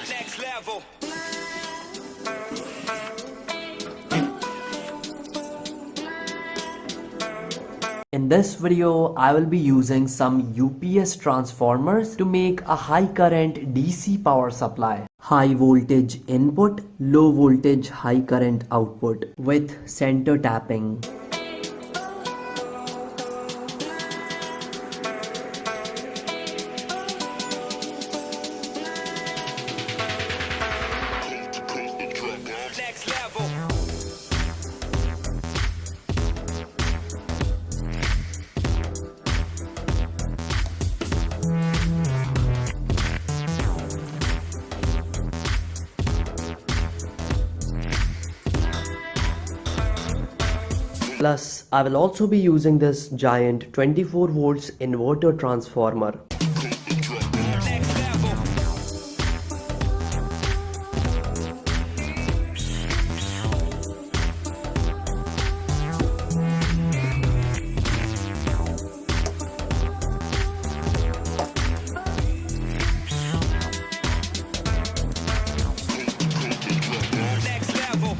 Next level. In this video, I will be using some UPS transformers to make a high current DC power supply. High voltage input, low voltage high current output with center tapping. Next level. Plus, I will also be using this giant 24 volts inverter transformer. Next level.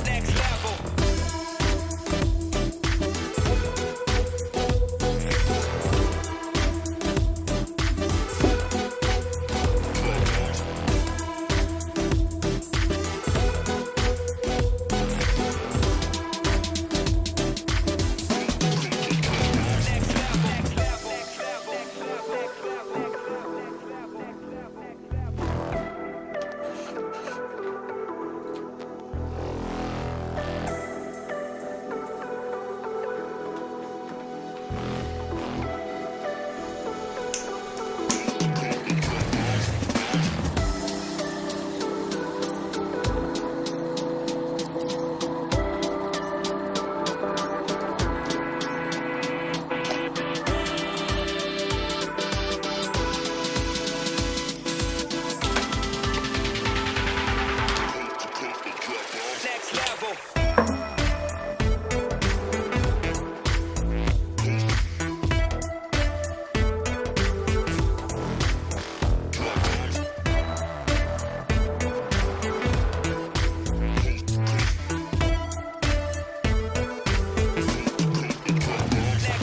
Next level. Next level. Next level.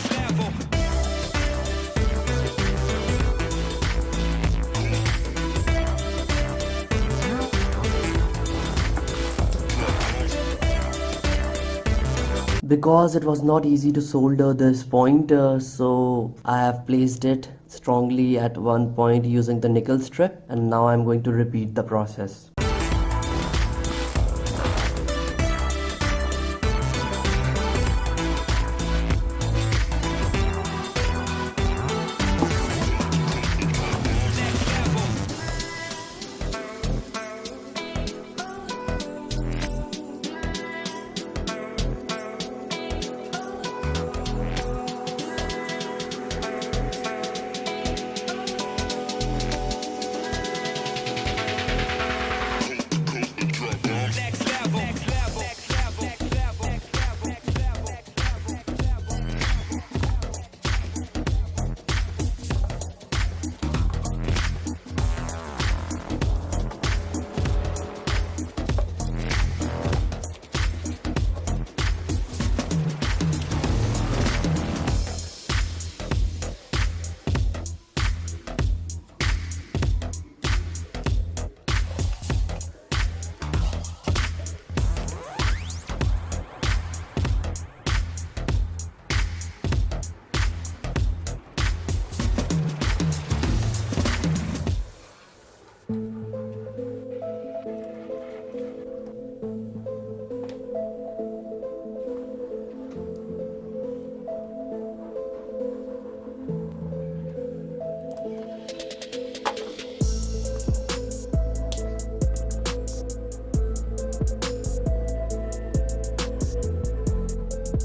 Next level. Because it was not easy to solder this pointer, so I have placed it strongly at one point using the nickel strip, and now I'm going to repeat the process.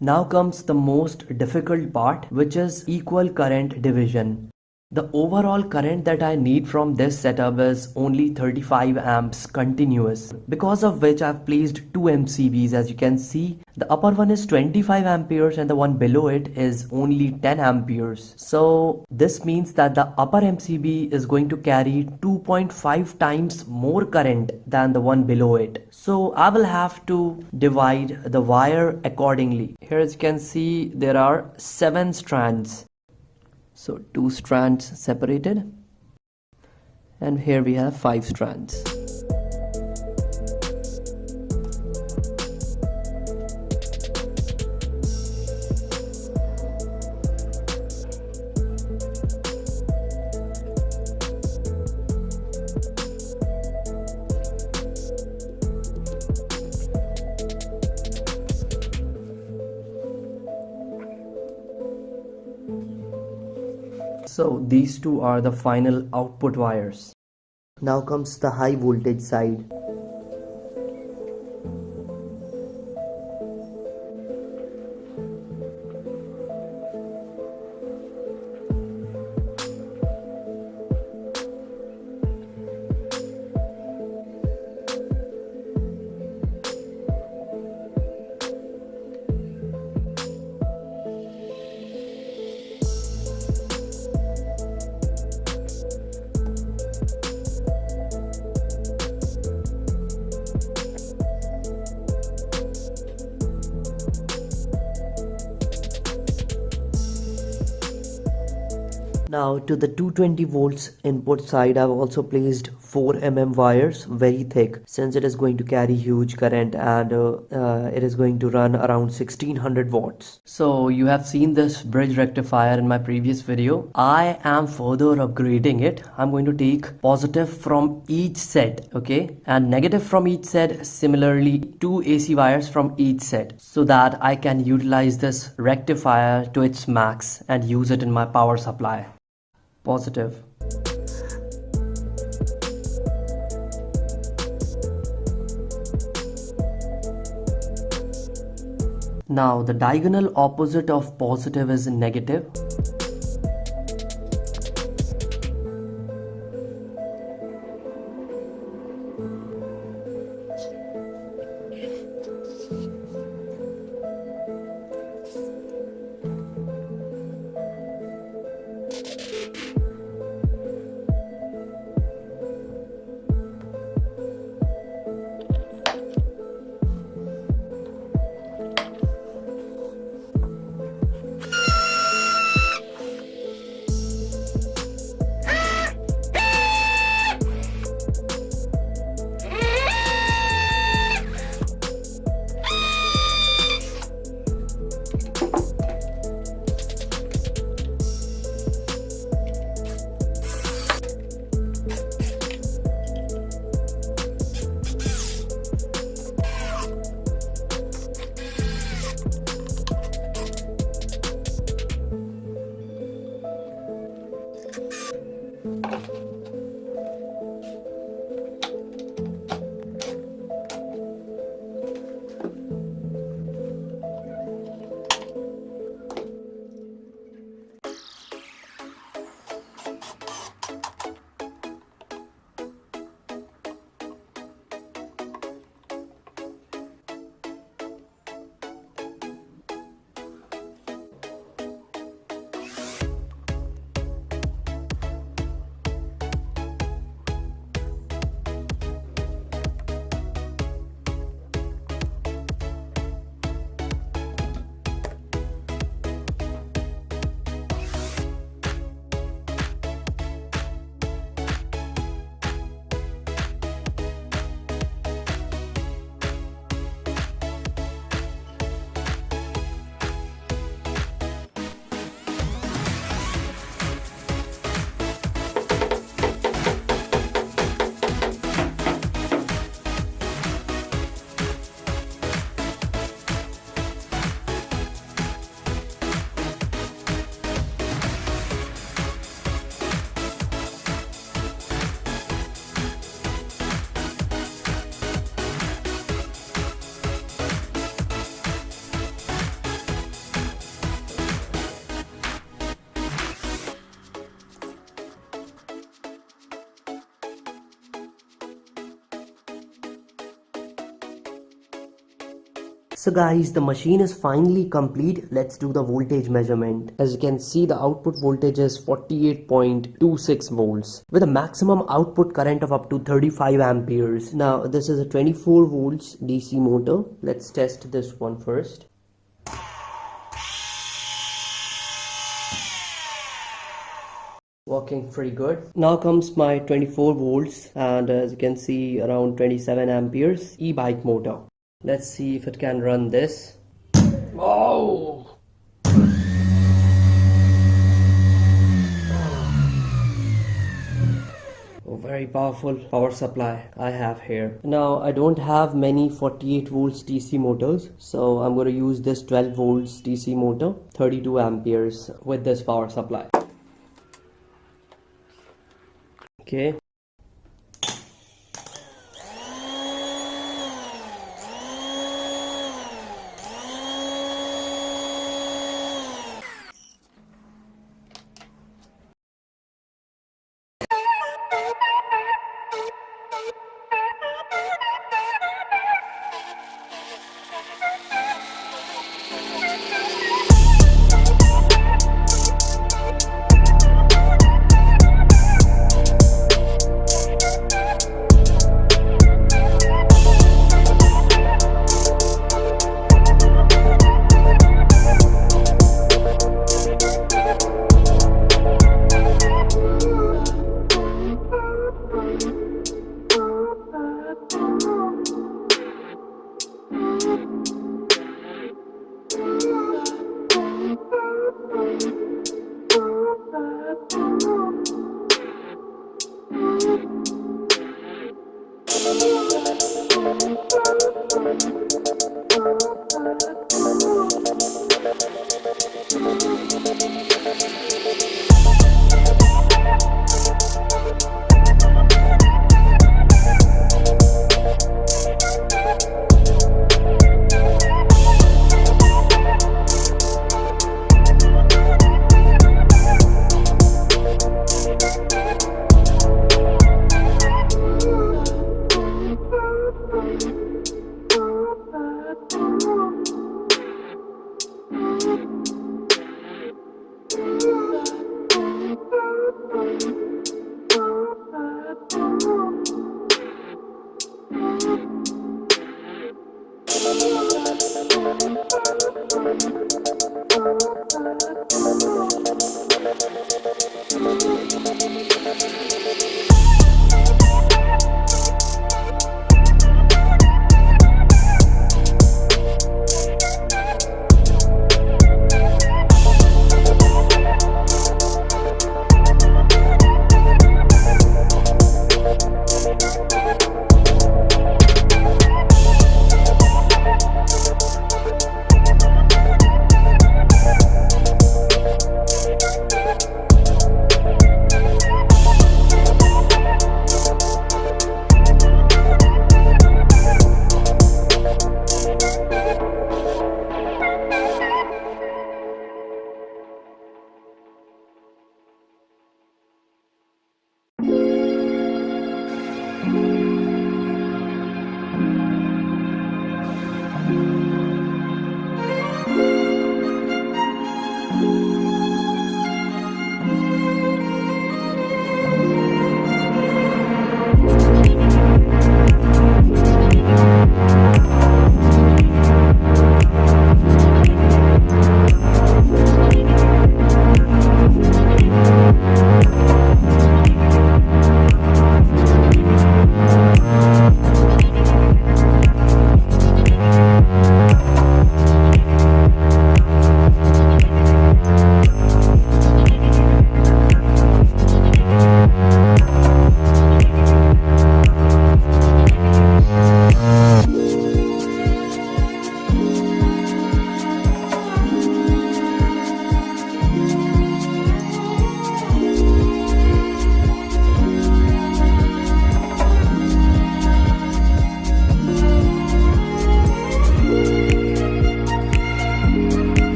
Now comes the most difficult part, which is equal current division. The overall current that I need from this setup is only 35 amps continuous, because of which I've placed two MCBs. As you can see, the upper one is 25 amperes and the one below it is only 10 amperes. So this means that the upper MCB is going to carry 2.5 times more current than the one below it. So I will have to divide the wire accordingly. Here, as you can see, there are 7 strands. So 2 strands separated, and here we have 5 strands. So these two are the final output wires. Now comes the high voltage side. Now to the 220 volts input side, I've also placed 4 wires, very thick, since it is going to carry huge current, and it is going to run around 1600 watts. So you have seen this bridge rectifier in my previous video. I am further upgrading it. I'm going to take positive from each set, okay, and negative from each set, similarly 2 AC wires from each set, so that I can utilize this rectifier to its max and use it in my power supply. Positive. Now the diagonal opposite of positive is negative. So guys, the machine is finally complete. Let's do the voltage measurement. As you can see, the output voltage is 48.26 volts with a maximum output current of up to 35 amperes. Now this is a 24 volts DC motor. Let's test this one first. Working pretty good. Now comes my 24 volts and as you can see around 27 amperes e-bike motor. Let's see if it can run this. Oh! Oh, very powerful power supply I have here. Now I don't have many 48 volts DC motors, so I'm going to use this 12 volts DC motor, 32 amperes with this power supply. Okay.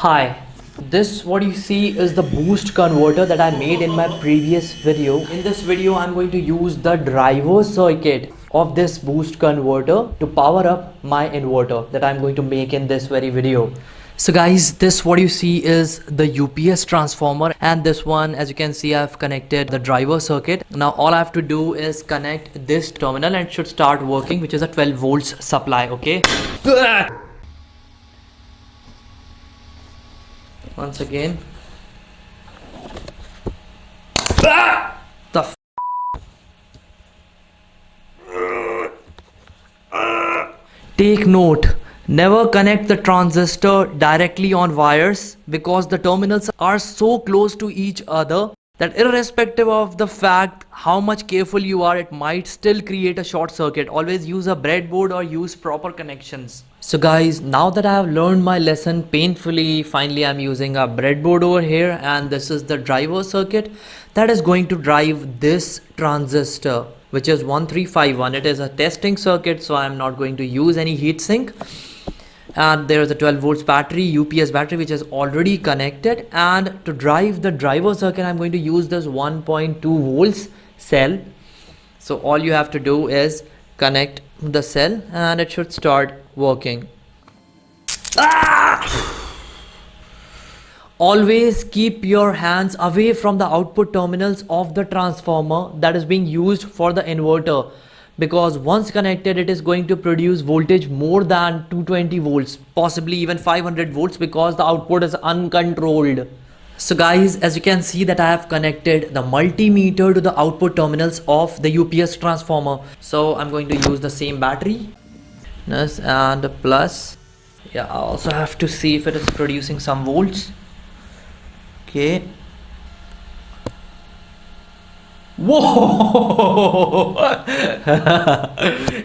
Hi, this what you see is the boost converter that I made in my previous video. In this video, I'm going to use the driver circuit of this boost converter to power up my inverter that I'm going to make in this very video. So guys, this what you see is the UPS transformer, and this one, as you can see, I've connected the driver circuit. Now all I have to do is connect this terminal and it should start working, which is a 12 volts supply. Okay. Once again. The f. Take note, never connect the transistor directly on wires because the terminals are so close to each other that irrespective of the fact how much careful you are, it might still create a short circuit. Always use a breadboard or use proper connections. So guys, now that I have learned my lesson painfully, finally I'm using a breadboard over here, and this is the driver circuit that is going to drive this transistor, which is 1351. It is a testing circuit, so I'm not going to use any heatsink. And there is a 12 volts battery, UPS battery, which is already connected. And to drive the driver circuit, I'm going to use this 1.2 volts cell. So all you have to do is connect the cell and it should start working. Always keep your hands away from the output terminals of the transformer that is being used for the inverter, because once connected it is going to produce voltage more than 220 volts, possibly even 500 volts, because the output is uncontrolled. So guys, as you can see that I have connected the multimeter to the output terminals of the UPS transformer. So I'm going to use the same battery, yes, and plus, yeah, I also have to see if it is producing some volts. Okay. Whoa!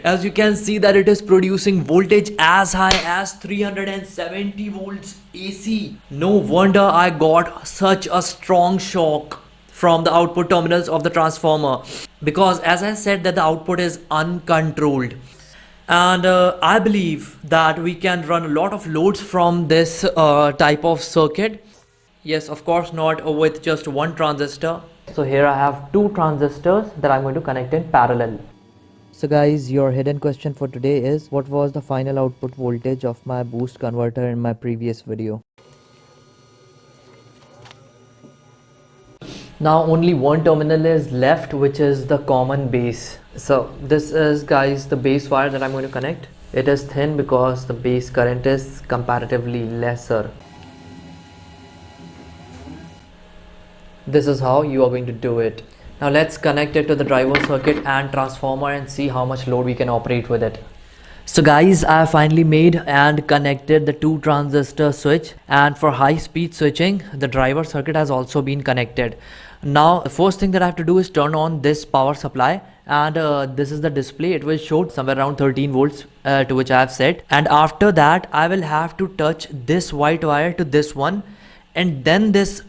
As you can see that it is producing voltage as high as 370 volts AC. No wonder I got such a strong shock from the output terminals of the transformer, because as I said that the output is uncontrolled. And I believe that we can run a lot of loads from this type of circuit. Yes, of course, not with just one transistor. So here I have two transistors that I'm going to connect in parallel. So guys, your hidden question for today is, what was the final output voltage of my boost converter in my previous video? Now only one terminal is left, which is the common base. So this is, guys, the base wire that I'm going to connect. It is thin because the base current is comparatively lesser. This is how you are going to do it. Now let's connect it to the driver circuit and transformer and see how much load we can operate with it. So guys, I have finally made and connected the two transistor switch, and for high speed switching the driver circuit has also been connected. Now the first thing that I have to do is turn on this power supply, and this is the display. It will show somewhere around 13 volts to which I have set, and after that I will have to touch this white wire to this one, and then this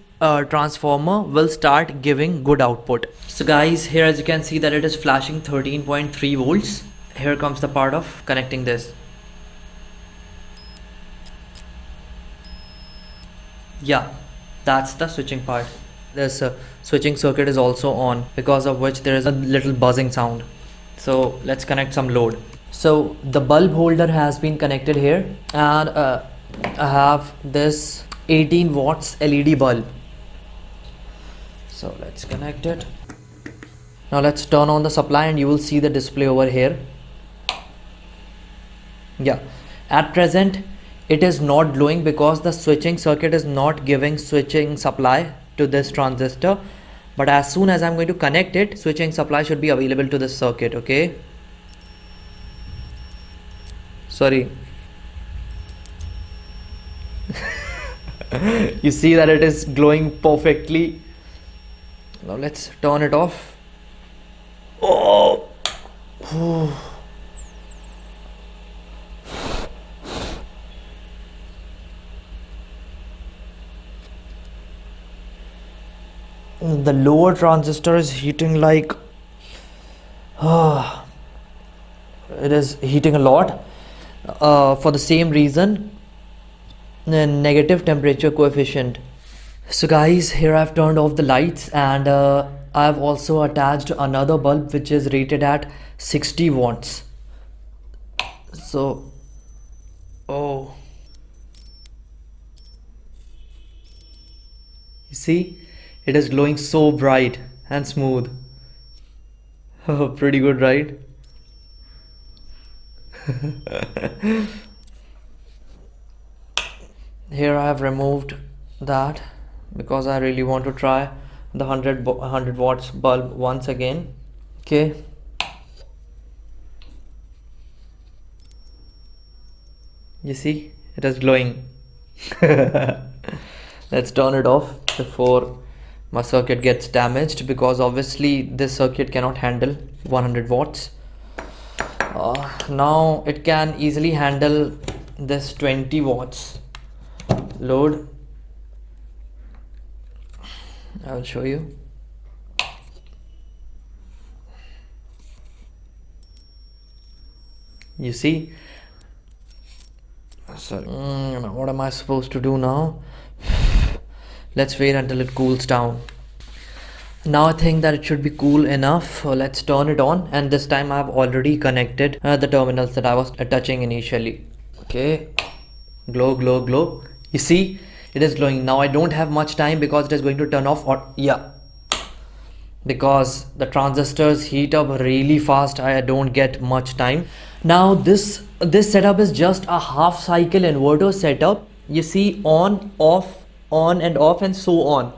transformer will start giving good output. So guys, here as you can see that it is flashing 13.3 volts. Here comes the part of connecting this. Yeah, that's the switching part. This switching circuit is also on, because of which there is a little buzzing sound. So let's connect some load. So the bulb holder has been connected here, and I have this 18 watts LED bulb. So let's connect it. Now let's turn on the supply and you will see the display over here. Yeah, at present it is not glowing because the switching circuit is not giving switching supply to this transistor, but as soon as I'm going to connect it, switching supply should be available to this circuit. Okay, sorry. You see that it is glowing perfectly. Now let's turn it off. Oh, the lower transistor is heating like it is heating a lot. For the same reason, negative temperature coefficient. So guys, here I've turned off the lights, and I've also attached another bulb which is rated at 60 watts. So, oh, you see, it is glowing so bright and smooth. Oh, pretty good, right? Here I have removed that because I really want to try the 100 watts bulb once again. Okay, you see, it is glowing. Let's turn it off before my circuit gets damaged, because obviously this circuit cannot handle 100 watts. Now it can easily handle this 20 watts load. I will show you. You see, sorry, what am I supposed to do now? Let's wait until it cools down. Now I think that it should be cool enough. Let's turn it on, and this time I've already connected the terminals that I was touching initially. Okay, glow, glow, glow. You see, it is glowing. Now I don't have much time because it is going to turn off, or yeah, because the transistors heat up really fast. I don't get much time. Now this setup is just a half cycle inverter setup. You see, on, off, on and off, and so on.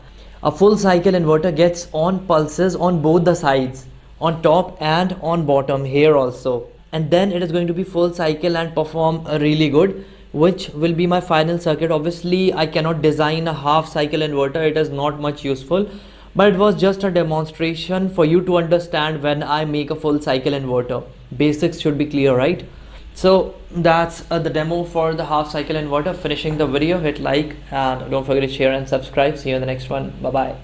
A full cycle inverter gets on pulses on both the sides, on top and on bottom here also, and then it is going to be full cycle and perform really good, which will be my final circuit. Obviously I cannot design a half cycle inverter, it is not much useful, but it was just a demonstration for you to understand when I make a full cycle inverter. Basics should be clear, right? So that's the demo for the half cycle inverter. Finishing the video, hit like and don't forget to share and subscribe. See you in the next one. Bye bye.